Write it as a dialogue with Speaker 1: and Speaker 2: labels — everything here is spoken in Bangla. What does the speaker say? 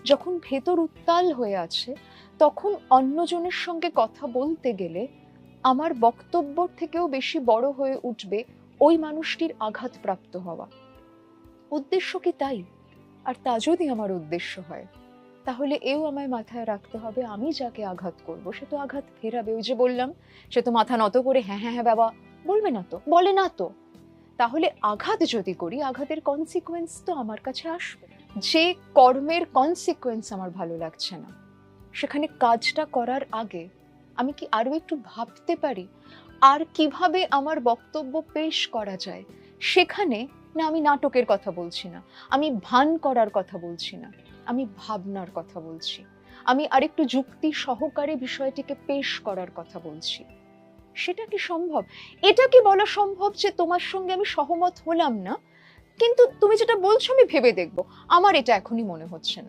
Speaker 1: যখন ভেতর উত্তাল হয়ে আছে, তখন অন্যজনের সঙ্গে কথা বলতে গেলে আমার বক্তব্যর থেকেও বেশি বড় হয়ে উঠবে ওই মানুষটির আঘাতপ্রাপ্ত হওয়া। উদ্দেশ্য কি তাই? আর তা যদি আমার উদ্দেশ্য হয়, তাহলে এও আমায় মাথায় রাখতে হবে, আমি যাকে আঘাত করব সে তো আঘাত ফেরাবে। ওই যে বললাম, সে তো মাথা নত করে হ্যাঁ হ্যাঁ হ্যাঁ বাবা বলবে না তো, বলে না তো। তাহলে আঘাত যদি করি, আঘাতের কনসিকুয়েন্স তো আমার কাছে আসবে। যে কর্মের কনসিকুয়েন্স আমার ভালো লাগছে না, সেখানে কাজটা করার আগে আমি কি আরো একটু ভাবতে পারি আর কিভাবে আমার বক্তব্য পেশ করা যায় সেখানে? না, আমি নাটকের কথা বলছি না, আমি ভান করার কথা বলছি না, আমি ভাবনার কথা বলছি, আমি আরেকটু যুক্তি সহকারে বিষয়টিকে পেশ করার কথা বলছি। সেটা কি সম্ভব? এটা কি বলা সম্ভব যে তোমার সঙ্গে আমি সহমত হলাম না, কিন্তু তুমি যেটা বলছো আমি ভেবে দেখবো, আমার এটা এখনই মনে হচ্ছে না।